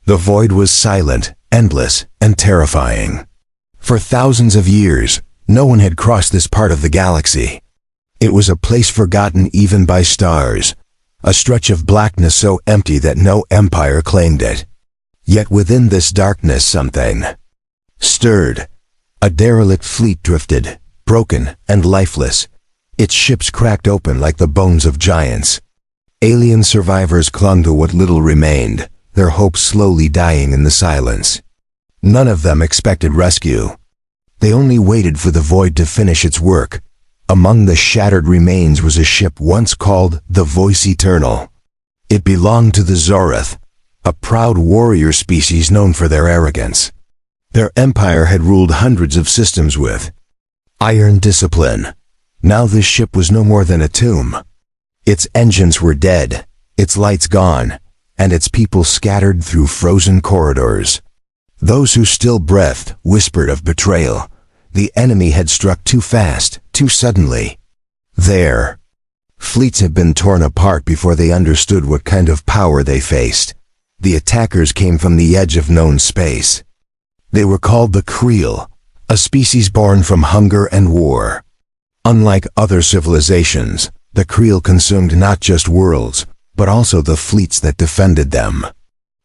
The void was silent, endless, and terrifying. For thousands of years, no one had crossed this part of the galaxy. It was a place forgotten even by stars, a stretch of blackness so empty that no empire claimed it. Yet within this darkness something stirred. A derelict fleet drifted, broken and lifeless, its ships cracked open like the bones of giants. Alien survivors clung to what little remained, their hopes slowly dying in the silence. None of them expected rescue. They only waited for the void to finish its work. Among the shattered remains was a ship once called the Voice Eternal. It belonged to the Zoreth, a proud warrior species known for their arrogance. Their empire had ruled hundreds of systems with iron discipline. Now this ship was no more than a tomb. Its engines were dead, its lights gone, and its people scattered through frozen corridors. Those who still breathed whispered of betrayal. The enemy had struck too fast, too suddenly. Their fleets had been torn apart before they understood what kind of power they faced. The attackers came from the edge of known space. They were called the Creel, a species born from hunger and war. Unlike other civilizations, the Creel consumed not just worlds, but also the fleets that defended them.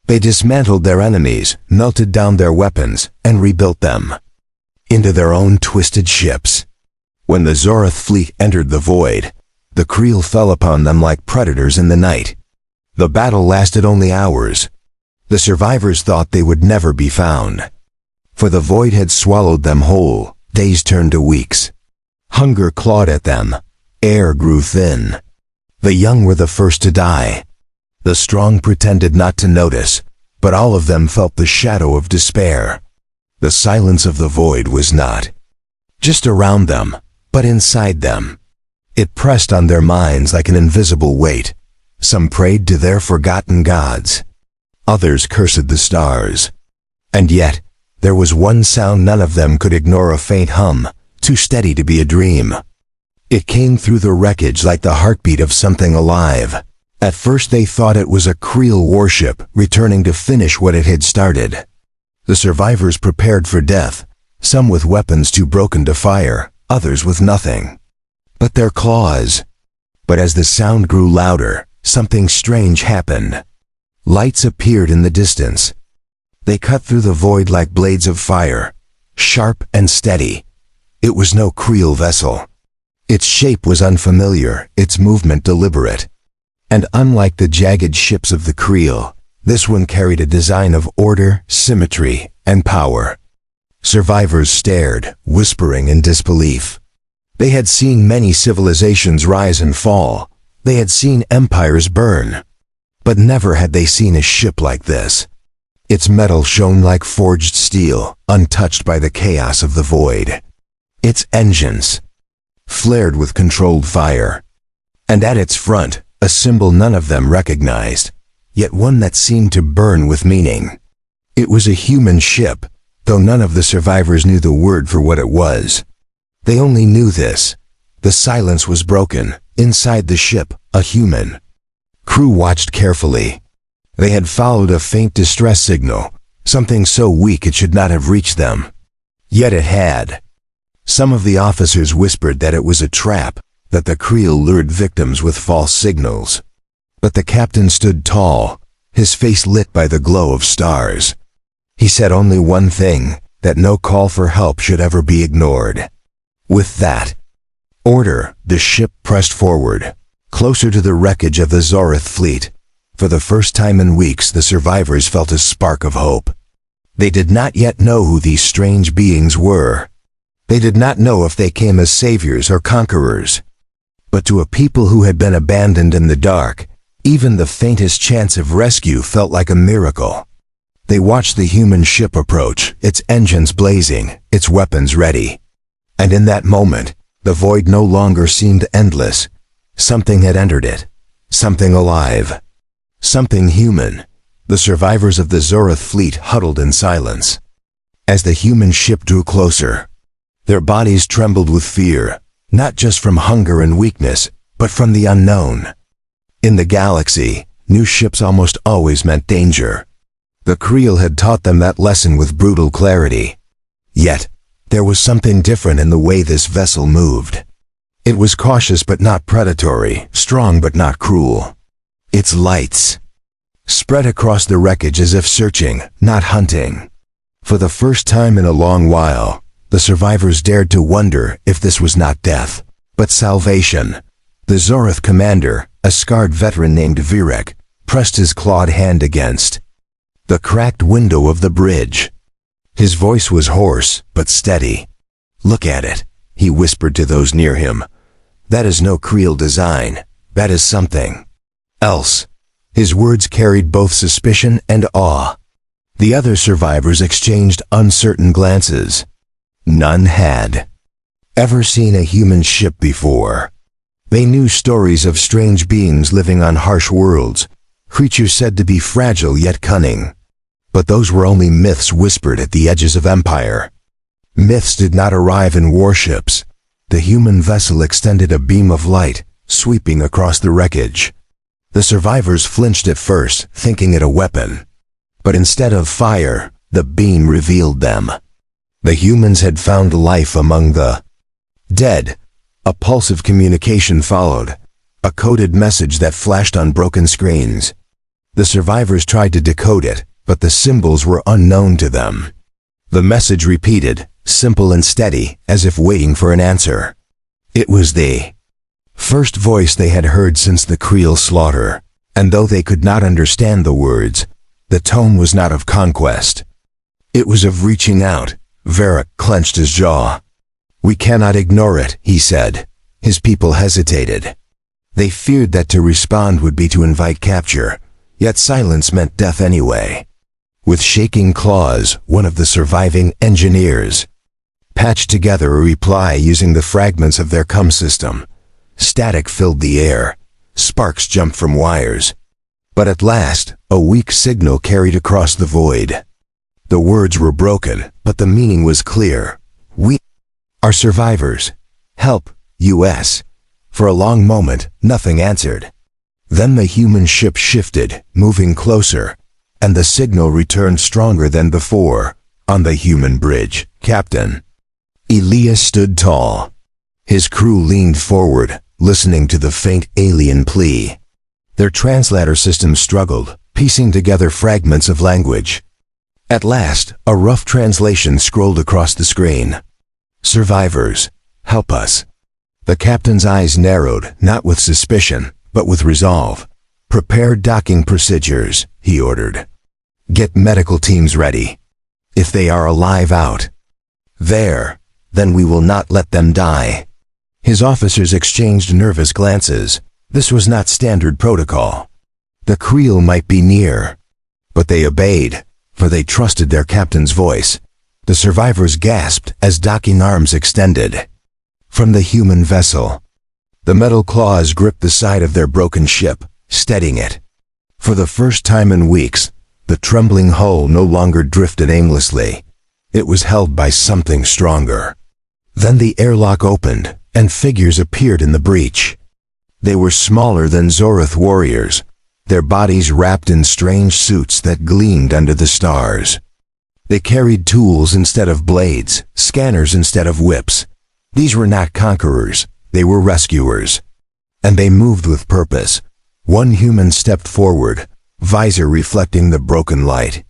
They dismantled their enemies, melted down their weapons, and rebuilt them into their own twisted ships. When the Zoreth fleet entered the void, the Creel fell upon them like predators in the night. The battle lasted only hours. The survivors thought they would never be found. For the void had swallowed them whole, days turned to weeks. Hunger clawed at them, air grew thin. The young were the first to die. The strong pretended not to notice, but all of them felt the shadow of despair. The silence of the void was not just around them, but inside them. It pressed on their minds like an invisible weight. Some prayed to their forgotten gods. Others cursed the stars. And yet, there was one sound none of them could ignore, a faint hum, too steady to be a dream. It came through the wreckage like the heartbeat of something alive. At first they thought it was a Creel warship returning to finish what it had started. The survivors prepared for death, some with weapons too broken to fire, others with nothing but their claws. But as the sound grew louder, something strange happened. Lights appeared in the distance. They cut through the void like blades of fire, sharp and steady. It was no Creel vessel. Its shape was unfamiliar, its movement deliberate. And unlike the jagged ships of the Creel, this one carried a design of order, symmetry, and power. Survivors stared, whispering in disbelief. They had seen many civilizations rise and fall. They had seen empires burn. But never had they seen a ship like this. Its metal shone like forged steel, untouched by the chaos of the void. Its engines flared with controlled fire. And at its front, a symbol none of them recognized, yet one that seemed to burn with meaning. It was a human ship, though none of the survivors knew the word for what it was. They only knew this. The silence was broken. Inside the ship, a human crew watched carefully. They had followed a faint distress signal, something so weak it should not have reached them. Yet it had. Some of the officers whispered that it was a trap, that the Creel lured victims with false signals. But the captain stood tall, his face lit by the glow of stars. He said only one thing, that no call for help should ever be ignored. With that order, the ship pressed forward, closer to the wreckage of the Zoreth fleet. For the first time in weeks, the survivors felt a spark of hope. They did not yet know who these strange beings were. They did not know if they came as saviors or conquerors. But to a people who had been abandoned in the dark, even the faintest chance of rescue felt like a miracle. They watched the human ship approach, its engines blazing, its weapons ready. And in that moment, the void no longer seemed endless. Something had entered it. Something alive. Something human. The survivors of the Zoreth fleet huddled in silence. As the human ship drew closer, their bodies trembled with fear, not just from hunger and weakness, but from the unknown. In the galaxy, new ships almost always meant danger. The Creel had taught them that lesson with brutal clarity. Yet, there was something different in the way this vessel moved. It was cautious but not predatory, strong but not cruel. Its lights spread across the wreckage as if searching, not hunting. For the first time in a long while, the survivors dared to wonder if this was not death, but salvation. The Zoroth commander, a scarred veteran named Virek, pressed his clawed hand against the cracked window of the bridge. His voice was hoarse, but steady. "Look at it," he whispered to those near him. "That is no Creel design. That is something else." His words carried both suspicion and awe. The other survivors exchanged uncertain glances. None had ever seen a human ship before. They knew stories of strange beings living on harsh worlds, creatures said to be fragile yet cunning. But those were only myths whispered at the edges of empire. Myths did not arrive in warships. The human vessel extended a beam of light, sweeping across the wreckage. The survivors flinched at first, thinking it a weapon. But instead of fire, the beam revealed them. The humans had found life among the dead. A pulse of communication followed, a coded message that flashed on broken screens. The survivors tried to decode it, but the symbols were unknown to them. The message repeated, simple and steady, as if waiting for an answer. It was the first voice they had heard since the Creel slaughter, and though they could not understand the words, the tone was not of conquest. It was of reaching out. Varric clenched his jaw. "We cannot ignore it," he said. His people hesitated. They feared that to respond would be to invite capture, yet silence meant death anyway. With shaking claws, one of the surviving engineers patched together a reply using the fragments of their comm system. Static filled the air. Sparks jumped from wires. But at last, a weak signal carried across the void. The words were broken, but the meaning was clear. "We are survivors. Help, US." For a long moment, nothing answered. Then the human ship shifted, moving closer, and the signal returned stronger than before. On the human bridge, Captain Elias stood tall. His crew leaned forward, listening to the faint alien plea. Their translator system struggled, piecing together fragments of language. At last, a rough translation scrolled across the screen. "Survivors, help us." The captain's eyes narrowed, not with suspicion, but with resolve. "Prepare docking procedures," he ordered. "Get medical teams ready. If they are alive out there, then we will not let them die." His officers exchanged nervous glances. This was not standard protocol. The Creel might be near, but they obeyed, for they trusted their captain's voice. The survivors gasped as docking arms extended from the human vessel. The metal claws gripped the side of their broken ship, steadying it. For the first time in weeks, the trembling hull no longer drifted aimlessly. It was held by something stronger. Then the airlock opened, and figures appeared in the breach. They were smaller than Zoroth warriors, their bodies wrapped in strange suits that gleamed under the stars. They carried tools instead of blades, scanners instead of whips. These were not conquerors, they were rescuers. And they moved with purpose. One human stepped forward, visor reflecting the broken light.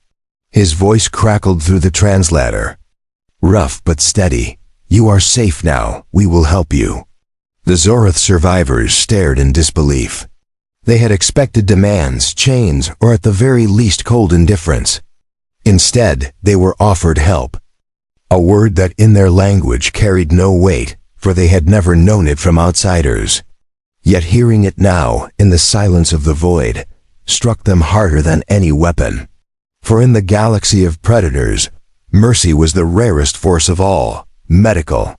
His voice crackled through the translator. "Rough but steady. You are safe now, we will help you." The Zoroth survivors stared in disbelief. They had expected demands, chains, or at the very least cold indifference. Instead, they were offered help. A word that in their language carried no weight, for they had never known it from outsiders. Yet hearing it now, in the silence of the void, struck them harder than any weapon. For in the galaxy of predators, mercy was the rarest force of all. Medical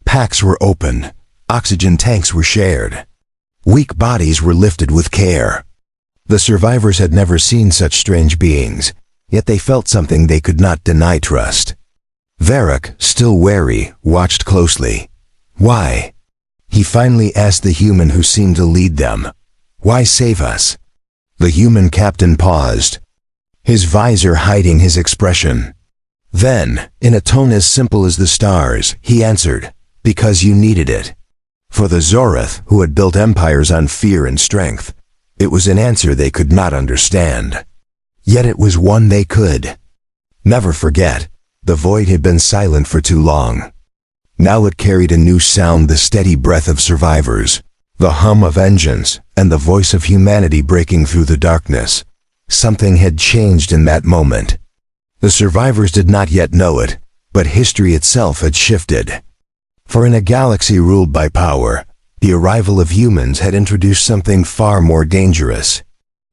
packs were opened. Oxygen tanks were shared. Weak bodies were lifted with care. The survivors had never seen such strange beings, yet they felt something they could not deny trust. Varric, still wary, watched closely. "Why?" he finally asked the human who seemed to lead them. "Why save us?" The human captain paused. his visor hiding his expression. Then, in a tone as simple as the stars, he answered, "Because you needed it." For the Zoroth, who had built empires on fear and strength, it was an answer they could not understand. Yet it was one they could. Never forget, the void had been silent for too long. Now it carried a new sound, the steady breath of survivors, the hum of engines, and the voice of humanity breaking through the darkness. Something had changed in that moment. The survivors did not yet know it, but history itself had shifted. For in a galaxy ruled by power, the arrival of humans had introduced something far more dangerous.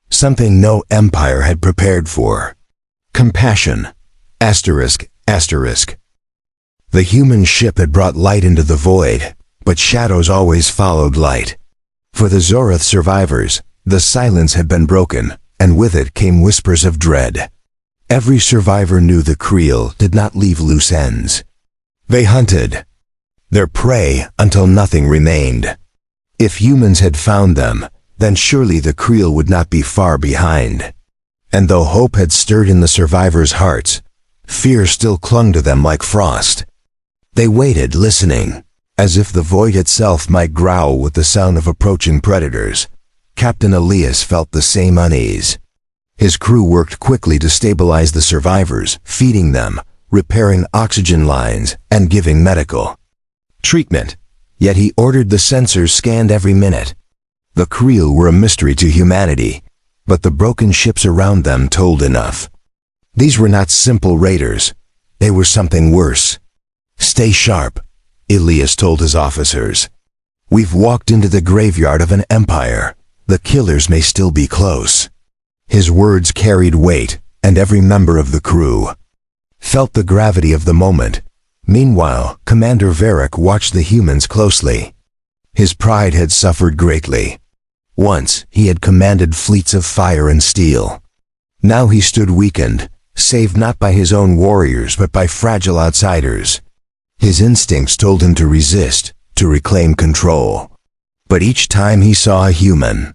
Something no empire had prepared for. Compassion. Asterisk, asterisk. The human ship had brought light into the void, but shadows always followed light. For the Zoroth survivors, the silence had been broken, and with it came whispers of dread. Every survivor knew the Creel did not leave loose ends. They hunted their prey until nothing remained. If humans had found them, then surely the Creel would not be far behind. And though hope had stirred in the survivors' hearts, fear still clung to them like frost. They waited, listening, as if the void itself might growl with the sound of approaching predators. Captain Elias felt the same unease. His crew worked quickly to stabilize the survivors, feeding them, repairing oxygen lines, and giving medical treatment. Yet he ordered the sensors scanned every minute. The Creel were a mystery to humanity, but the broken ships around them told enough. These were not simple raiders. They were something worse. "Stay sharp," Elias told his officers. "We've walked into the graveyard of an empire. The killers may still be close." His words carried weight, and every member of the crew felt the gravity of the moment. Meanwhile, Commander Varric watched the humans closely. His pride had suffered greatly. Once, he had commanded fleets of fire and steel. Now he stood weakened, saved not by his own warriors but by fragile outsiders. His instincts told him to resist, to reclaim control. But each time he saw a human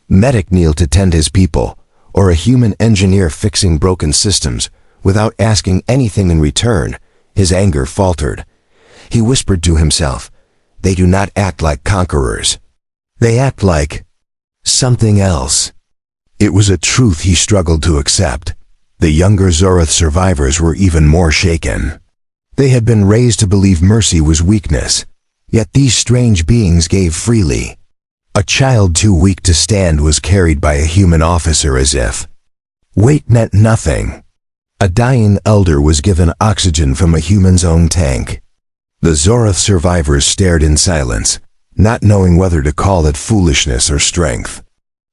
medic kneel to tend his people, or a human engineer fixing broken systems, without asking anything in return, his anger faltered. He whispered to himself, "They do not act like conquerors. They act like something else." It was a truth he struggled to accept. The younger Zoroth survivors were even more shaken. They had been raised to believe mercy was weakness, yet these strange beings gave freely. A child too weak to stand was carried by a human officer as if weight meant nothing. A dying elder was given oxygen from a human's own tank. The Zoroth survivors stared in silence, not knowing whether to call it foolishness or strength.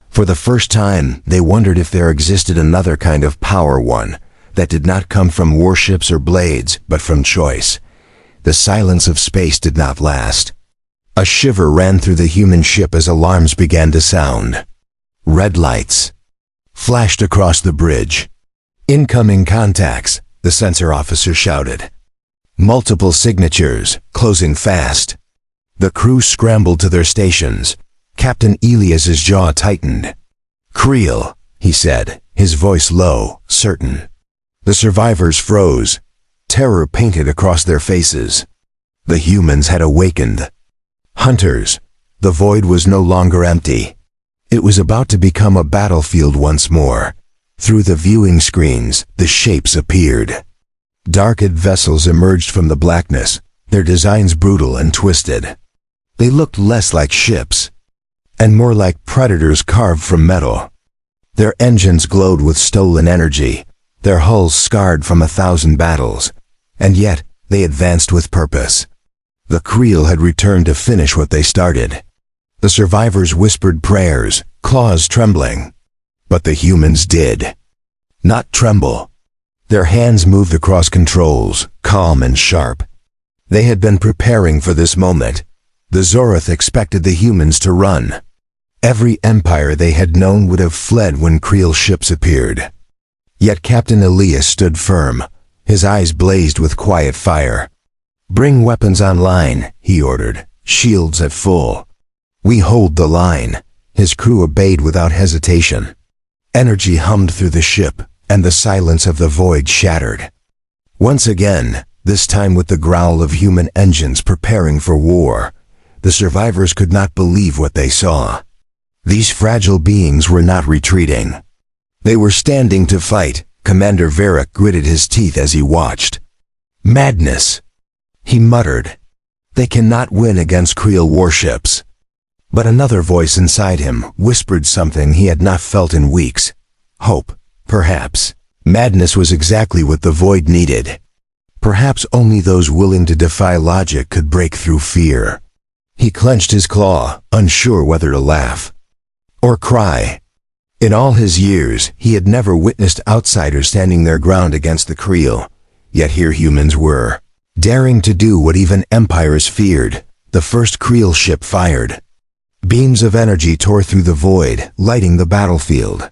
For the first time, they wondered if there existed another kind of power, one that did not come from warships or blades, but from choice. The silence of space did not last. A shiver ran through the human ship as alarms began to sound. Red lights flashed across the bridge. "Incoming contacts," the sensor officer shouted. Multiple signatures, closing fast. The crew scrambled to their stations. Captain Elias's jaw tightened. "Creel," he said, his voice low, certain. The survivors froze. Terror painted across their faces. The humans had awakened. Hunters. The void was no longer empty. It was about to become a battlefield once more. Through the viewing screens, the shapes appeared. Darked vessels emerged from the blackness, their designs brutal and twisted. They looked less like ships, and more like predators carved from metal. Their engines glowed with stolen energy, their hulls scarred from 1,000 battles, and yet they advanced with purpose. The Creel had returned to finish what they started. The survivors whispered prayers, claws trembling. But the humans did not tremble. Their hands moved across controls, calm and sharp. They had been preparing for this moment. The Zoroth expected the humans to run. Every empire they had known would have fled when Creel ships appeared. Yet Captain Elias stood firm. His eyes blazed with quiet fire. "Bring weapons online," he ordered, shields at full. "We hold the line." His crew obeyed without hesitation. Energy hummed through the ship, and the silence of the void shattered. Once again, this time with the growl of human engines preparing for war, the survivors could not believe what they saw. These fragile beings were not retreating. They were standing to fight. Commander Varric gritted his teeth as he watched. Madness, he muttered. They cannot win against Creel warships. But another voice inside him whispered something he had not felt in weeks. Hope, perhaps. Madness was exactly what the void needed. Perhaps only those willing to defy logic could break through fear. He clenched his claw, unsure whether to laugh or cry. In all his years, he had never witnessed outsiders standing their ground against the Creel, yet here humans were, daring to do what even empires feared. The first Creel ship fired. Beams of energy tore through the void, lighting the battlefield.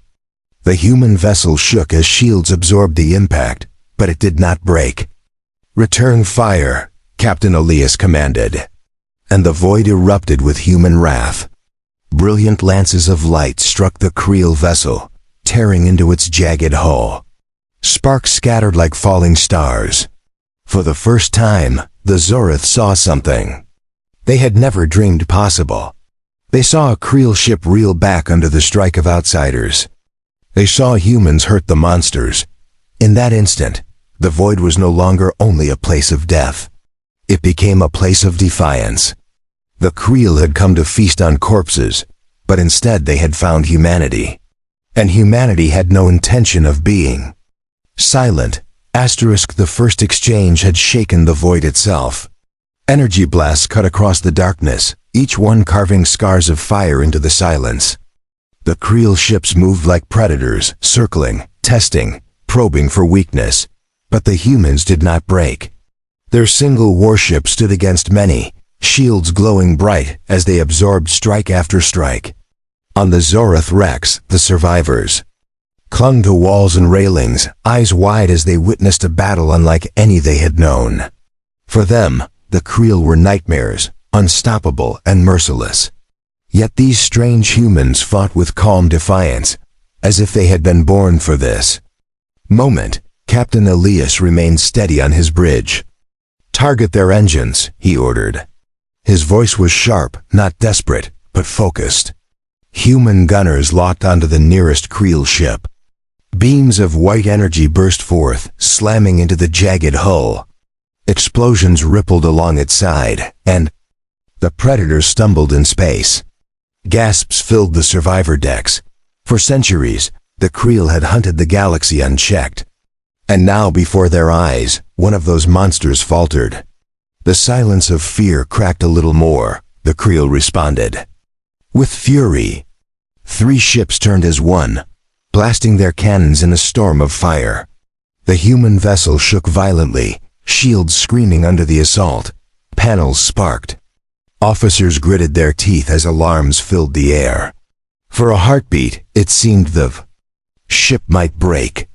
The human vessel shook as shields absorbed the impact, but it did not break. Return fire, Captain Elias commanded. And the void erupted with human wrath. Brilliant lances of light struck the Creel vessel, tearing into its jagged hull. Sparks scattered like falling stars. For the first time, the Zorith saw something they had never dreamed possible. They saw a Creel ship reel back under the strike of outsiders. They saw humans hurt the monsters. In that instant, the void was no longer only a place of death. It became a place of defiance. The Creel had come to feast on corpses, but instead they had found humanity. And humanity had no intention of being silent. The first exchange had shaken the void itself. Energy blasts cut across the darkness, each one carving scars of fire into the silence. The Creel ships moved like predators, circling, testing, probing for weakness. But the humans did not break. Their single warship stood against many, shields glowing bright as they absorbed strike after strike. On the Zorith wrecks, the survivors clung to walls and railings, eyes wide as they witnessed a battle unlike any they had known. For them, the Creel were nightmares, unstoppable and merciless. Yet these strange humans fought with calm defiance, as if they had been born for this moment. Captain Elias remained steady on his bridge. Target their engines, he ordered. His voice was sharp, not desperate, but focused. Human gunners locked onto the nearest Creel ship. Beams of white energy burst forth, slamming into the jagged hull. Explosions rippled along its side, and the Predator stumbled in space. Gasps filled the survivor decks. For centuries, the Creel had hunted the galaxy unchecked. And now before their eyes, one of those monsters faltered. The silence of fear cracked a little more. The Creel responded with fury. 3 ships turned as one, blasting their cannons in a storm of fire. The human vessel shook violently, shields screaming under the assault. Panels sparked. Officers gritted their teeth as alarms filled the air. For a heartbeat, it seemed the ship might break.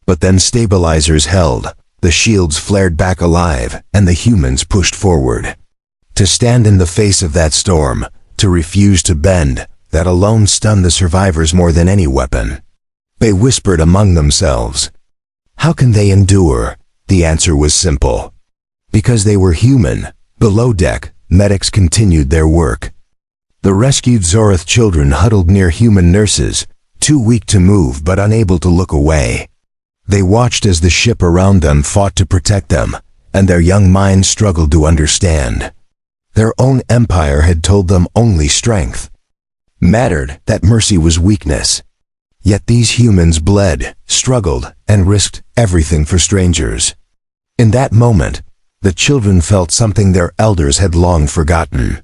But then stabilizers held, the shields flared back alive, and the humans pushed forward. To stand in the face of that storm, to refuse to bend, that alone stunned the survivors more than any weapon. They whispered among themselves. How can they endure? The answer was simple. Because they were human. Below deck, medics continued their work. The rescued Zorith children huddled near human nurses, too weak to move but unable to look away. They watched as the ship around them fought to protect them, and their young minds struggled to understand. Their own empire had told them only strength mattered, that mercy was weakness. Yet these humans bled, struggled, and risked everything for strangers. In that moment, the children felt something their elders had long forgotten.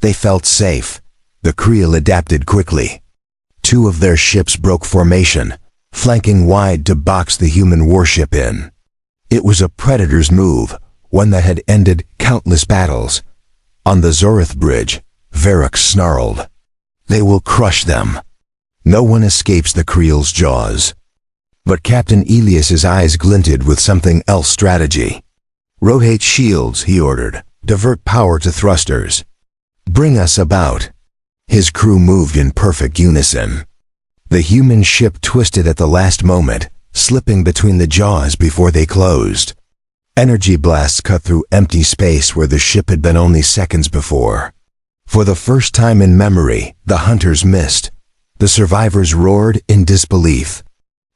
They felt safe. The Creel adapted quickly. 2 of their ships broke formation, flanking wide to box the human warship in. It was a Predator's move, one that had ended countless battles. On the Zorith bridge, Varric snarled. They will crush them. No one escapes the Creel's jaws. But Captain Elias's eyes glinted with something else: strategy. Rotate shields, he ordered. Divert power to thrusters. Bring us about. His crew moved in perfect unison. The human ship twisted at the last moment, slipping between the jaws before they closed. Energy blasts cut through empty space where the ship had been only seconds before. For the first time in memory, the hunters missed. The survivors roared in disbelief.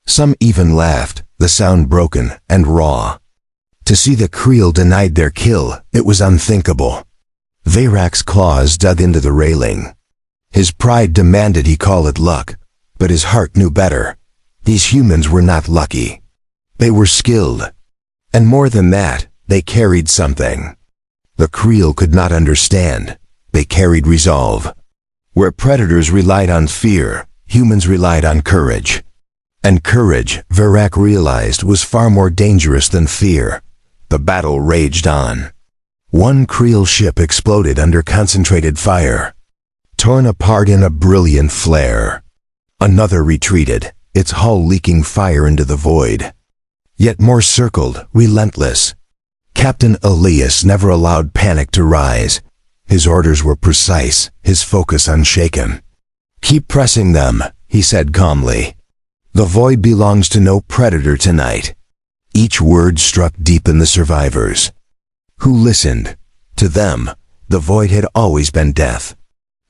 Some even laughed, the sound broken and raw. To see the Creel denied their kill, it was unthinkable. Veyrak's claws dug into the railing. His pride demanded he call it luck, but his heart knew better. These humans were not lucky. They were skilled. And more than that, they carried something. The Creel could not understand. They carried resolve. Where predators relied on fear, humans relied on courage. And courage, Veyrak realized, was far more dangerous than fear. The battle raged on. One Creel ship exploded under concentrated fire, torn apart in a brilliant flare. Another retreated, its hull leaking fire into the void. Yet more circled, relentless. Captain Elias never allowed panic to rise. His orders were precise, his focus unshaken. "Keep pressing them," he said calmly. "The void belongs to no predator tonight." Each word struck deep in the survivors. Who listened? To them, the void had always been death.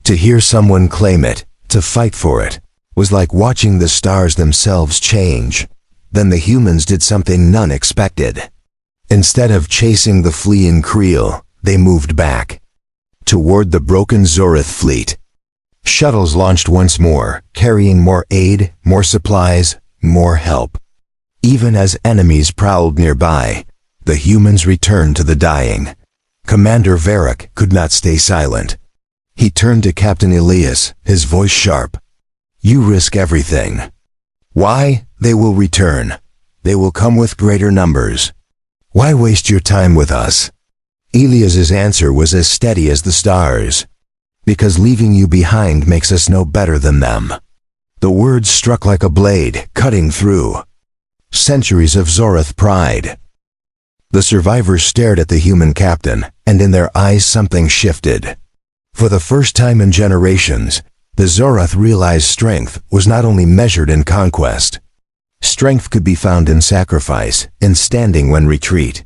To hear someone claim it, to fight for it, was like watching the stars themselves change. Then the humans did something none expected. Instead of chasing the fleeing Creel, they moved back. Toward the broken Zorith fleet. Shuttles launched once more, carrying more aid, more supplies, more help. Even as enemies prowled nearby, the humans returned to the dying. Commander Veyrak could not stay silent. He turned to Captain Elias, his voice sharp. "You risk everything. Why? They will return. They will come with greater numbers. Why waste your time with us?" Elias's answer was as steady as the stars. "Because leaving you behind makes us no better than them." The words struck like a blade, cutting through. Centuries of Zorith pride. The survivors stared at the human captain, and in their eyes something shifted. For the first time in generations, the Zorith realized strength was not only measured in conquest. Strength could be found in sacrifice, in standing when retreat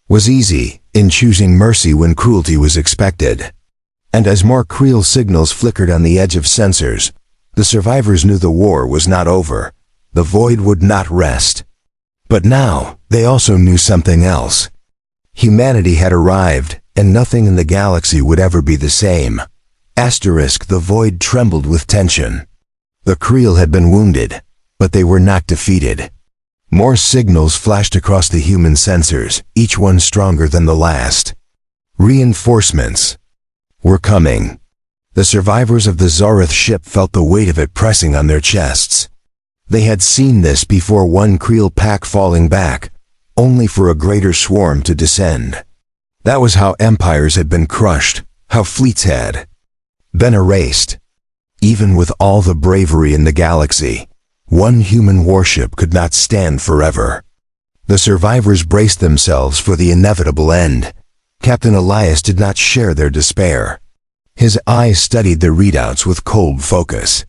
was easy, in choosing mercy when cruelty was expected. And as more Creel signals flickered on the edge of sensors, the survivors knew the war was not over. The void would not rest. But now, they also knew something else. Humanity had arrived, and nothing in the galaxy would ever be the same. The void trembled with tension. The Creel had been wounded, but they were not defeated. More signals flashed across the human sensors, each one stronger than the last. Reinforcements were coming. The survivors of the Zorith ship felt the weight of it pressing on their chests. They had seen this before, one Creel pack falling back, only for a greater swarm to descend. That was how empires had been crushed, how fleets had been erased. Even with all the bravery in the galaxy, one human warship could not stand forever. The survivors braced themselves for the inevitable end. Captain Elias did not share their despair. His eyes studied the readouts with cold focus.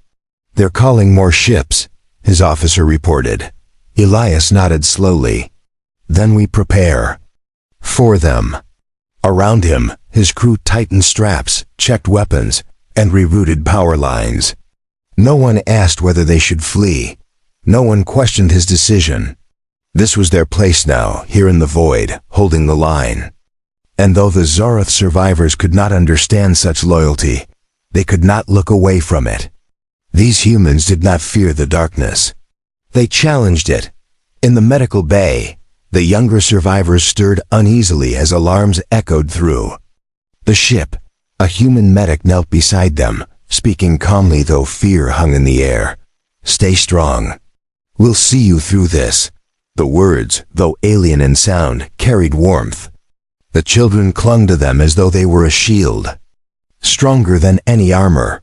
"They're calling more ships," his officer reported. Elias nodded slowly. "Then we prepare for them." Around him, his crew tightened straps, checked weapons, and rerouted power lines. No one asked whether they should flee. No one questioned his decision. This was their place now, here in the void, holding the line. And though the Zorith survivors could not understand such loyalty, they could not look away from it. These humans did not fear the darkness. They challenged it. In the medical bay, the younger survivors stirred uneasily as alarms echoed through the ship. A human medic knelt beside them, speaking calmly though fear hung in the air. "Stay strong. We'll see you through this." The words, though alien in sound, carried warmth. The children clung to them as though they were a shield, stronger than any armor.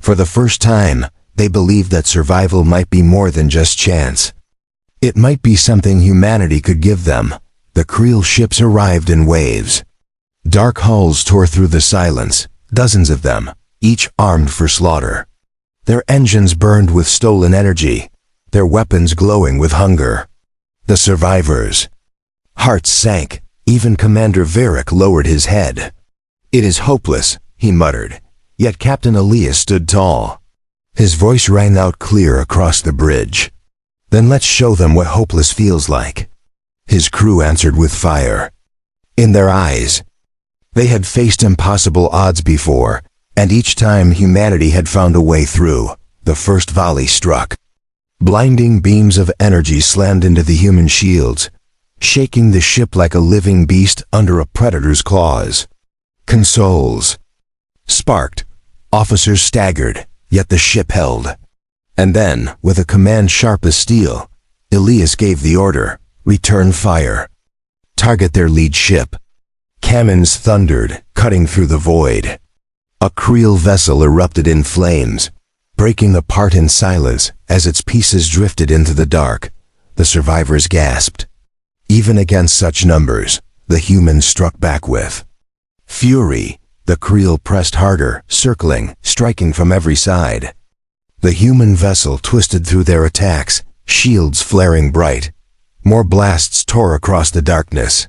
For the first time, they believed that survival might be more than just chance. It might be something humanity could give them. The Creel ships arrived in waves. Dark hulls tore through the silence, dozens of them, each armed for slaughter. Their engines burned with stolen energy. their weapons glowing with hunger. The survivors' hearts sank. Even Commander Varric lowered his head. "It is hopeless," he muttered. Yet Captain Elias stood tall. His voice rang out clear across the bridge. "Then let's show them what hopeless feels like." His crew answered with fire. In their eyes, they had faced impossible odds before, and each time humanity had found a way through. The first volley struck. Blinding beams of energy slammed into the human shields, shaking the ship like a living beast under a predator's claws. Consoles sparked. Officers staggered, yet the ship held. And then, with a command sharp as steel, Elias gave the order, "Return fire. Target their lead ship." Cannons thundered, cutting through the void. A Creel vessel erupted in flames, breaking apart in silence as its pieces drifted into the dark. The survivors gasped. Even against such numbers, the humans struck back with fury. The Creel pressed harder, circling, striking from every side. The human vessel twisted through their attacks, shields flaring bright. More blasts tore across the darkness.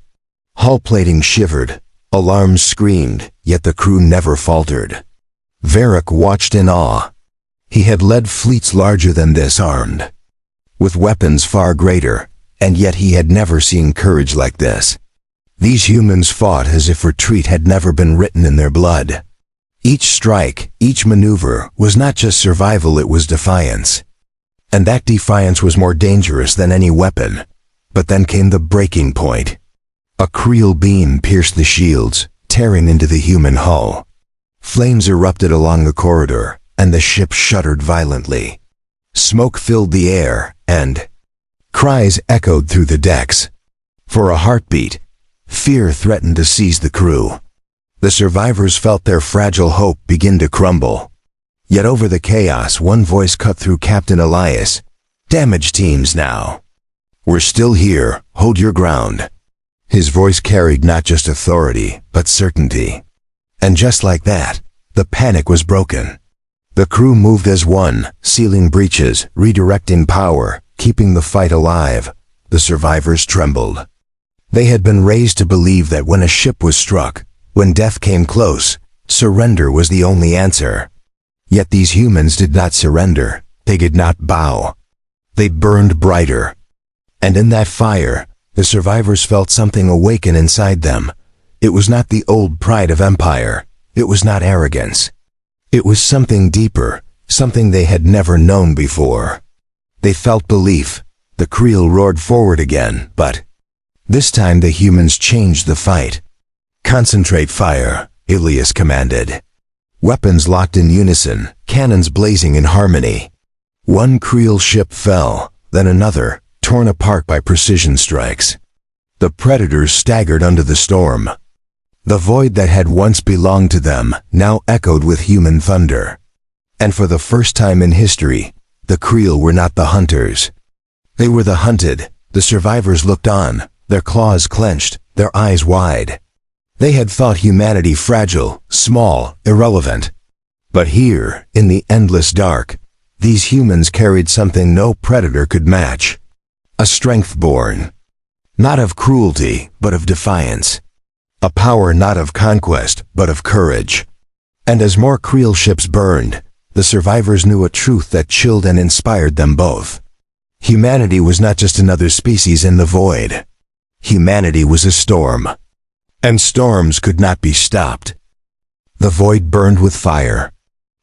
Hull plating shivered, alarms screamed, yet the crew never faltered. Varric watched in awe. He had led fleets larger than this, armed with weapons far greater, and yet he had never seen courage like this. These humans fought as if retreat had never been written in their blood. Each strike, each maneuver, was not just survival, it was defiance. And that defiance was more dangerous than any weapon. But then came the breaking point. A Creel beam pierced the shields, tearing into the human hull. Flames erupted along the corridor, and the ship shuddered violently. Smoke filled the air, and cries echoed through the decks. For a heartbeat, fear threatened to seize the crew. The survivors felt their fragile hope begin to crumble. Yet over the chaos, one voice cut through Captain Elias. "Damage teams now. We're still here, hold your ground." His voice carried not just authority, but certainty. And just like that, the panic was broken. The crew moved as one, sealing breaches, redirecting power, keeping the fight alive. The survivors trembled. They had been raised to believe that when a ship was struck, when death came close, surrender was the only answer. Yet these humans did not surrender. They did not bow. They burned brighter. And in that fire, the survivors felt something awaken inside them. It was not the old pride of empire. It was not arrogance. It was something deeper, something they had never known before. They felt belief. The Creel roared forward again, but this time the humans changed the fight. "Concentrate fire," Elias commanded. Weapons locked in unison, cannons blazing in harmony. One Creel ship fell, then another, torn apart by precision strikes. The predators staggered under the storm. The void that had once belonged to them now echoed with human thunder. And for the first time in history, the Creel were not the hunters. They were the hunted. The survivors looked on, their claws clenched, their eyes wide. They had thought humanity fragile, small, irrelevant. But here, in the endless dark, these humans carried something no predator could match. A strength born, not of cruelty, but of defiance. A power not of conquest, but of courage. And as more Creel ships burned, the survivors knew a truth that chilled and inspired them both. Humanity was not just another species in the void. Humanity was a storm. And storms could not be stopped. The void burned with fire.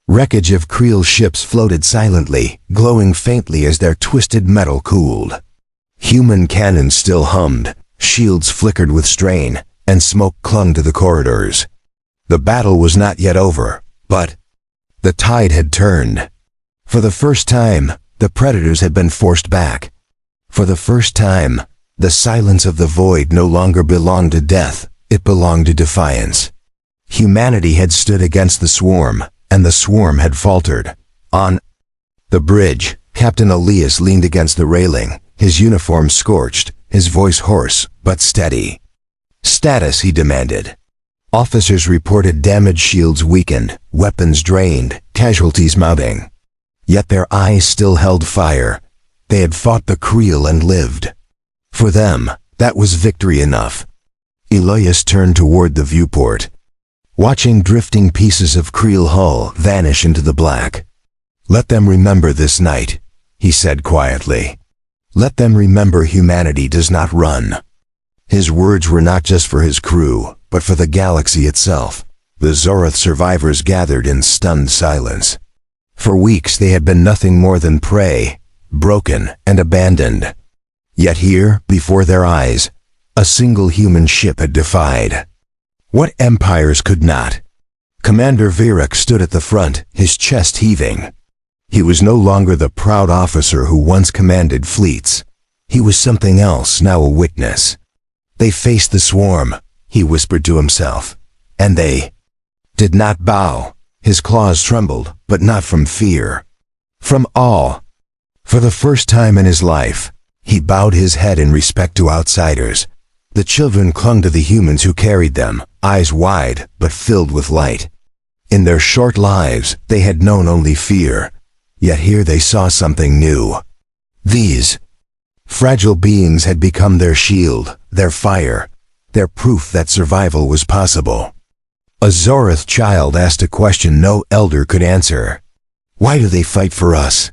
Wreckage of Creel ships floated silently, glowing faintly as their twisted metal cooled. Human cannons still hummed, shields flickered with strain, and smoke clung to the corridors. The battle was not yet over, but the tide had turned. For the first time, the predators had been forced back. For the first time, the silence of the void no longer belonged to death, it belonged to defiance. Humanity had stood against the swarm, and the swarm had faltered. On the bridge, Captain Elias leaned against the railing, his uniform scorched, his voice hoarse, but steady. "Status," he demanded. Officers reported damaged shields weakened, weapons drained, casualties mounting. Yet their eyes still held fire. They had fought the Creel and lived. For them, that was victory enough. Elias turned toward the viewport, watching drifting pieces of Creel hull vanish into the black. "Let them remember this night," he said quietly. "Let them remember humanity does not run." His words were not just for his crew, but for the galaxy itself. The Zorath survivors gathered in stunned silence. For weeks they had been nothing more than prey, broken and abandoned. Yet here, before their eyes, a single human ship had defied what empires could not. Commander Virak stood at the front, his chest heaving. He was no longer the proud officer who once commanded fleets. He was something else, now a witness. "They faced the swarm," he whispered to himself, "and they did not bow." His claws trembled, but not from fear. From awe. For the first time in his life, he bowed his head in respect to outsiders. The children clung to the humans who carried them, eyes wide but filled with light. In their short lives, they had known only fear. Yet here they saw something new. These fragile beings had become their shield, their fire, their proof that survival was possible. A Zorath child asked a question no elder could answer. "Why do they fight for us?"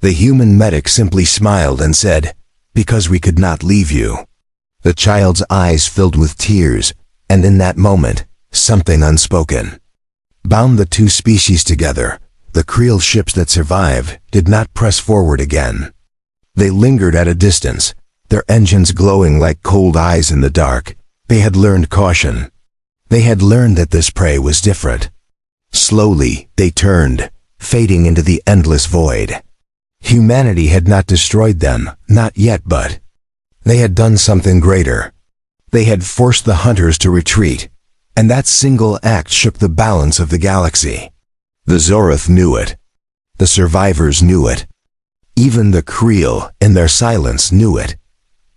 The human medic simply smiled and said, "Because we could not leave you." The child's eyes filled with tears, and in that moment, something unspoken bound the two species together. The Creel ships that survived did not press forward again. They lingered at a distance, their engines glowing like cold eyes in the dark. They had learned caution. They had learned that this prey was different. Slowly, they turned, fading into the endless void. Humanity had not destroyed them, not yet, but they had done something greater. They had forced the hunters to retreat, and that single act shook the balance of the galaxy. The Zorath knew it. The survivors knew it. Even the Creel, in their silence, knew it.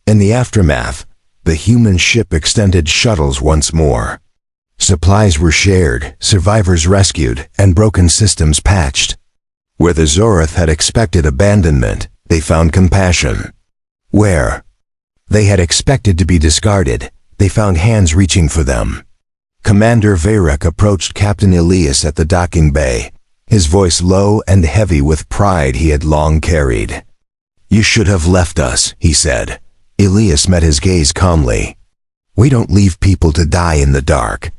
In the aftermath, the human ship extended shuttles once more. Supplies were shared, survivors rescued, and broken systems patched. Where the Zorath had expected abandonment, they found compassion. Where they had expected to be discarded, they found hands reaching for them. Commander Virak approached Captain Elias at the docking bay, his voice low and heavy with pride he had long carried. "You should have left us," he said. Elias met his gaze calmly. "We don't leave people to die in the dark."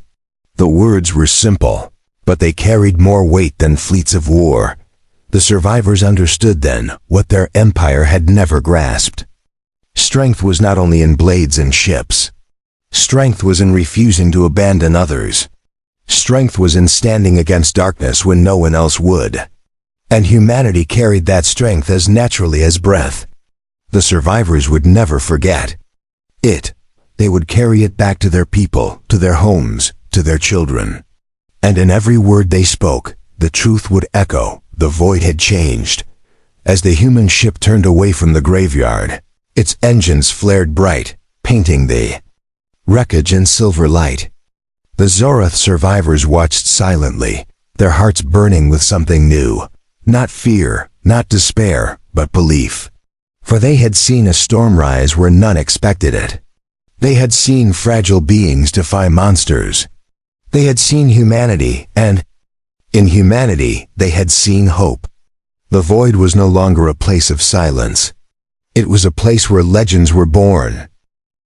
The words were simple, but they carried more weight than fleets of war. The survivors understood then what their empire had never grasped. Strength was not only in blades and ships. Strength was in refusing to abandon others. Strength was in standing against darkness when no one else would. And humanity carried that strength as naturally as breath. The survivors would never forget it. They would carry it back to their people, to their homes, to their children. And in every word they spoke, the truth would echo. The void had changed. As the human ship turned away from the graveyard, its engines flared bright, painting the wreckage in silver light. The Zorath survivors watched silently, their hearts burning with something new. Not fear, not despair, but belief. For they had seen a storm rise where none expected it. They had seen fragile beings defy monsters. They had seen humanity, and in humanity, they had seen hope. The void was no longer a place of silence. It was a place where legends were born,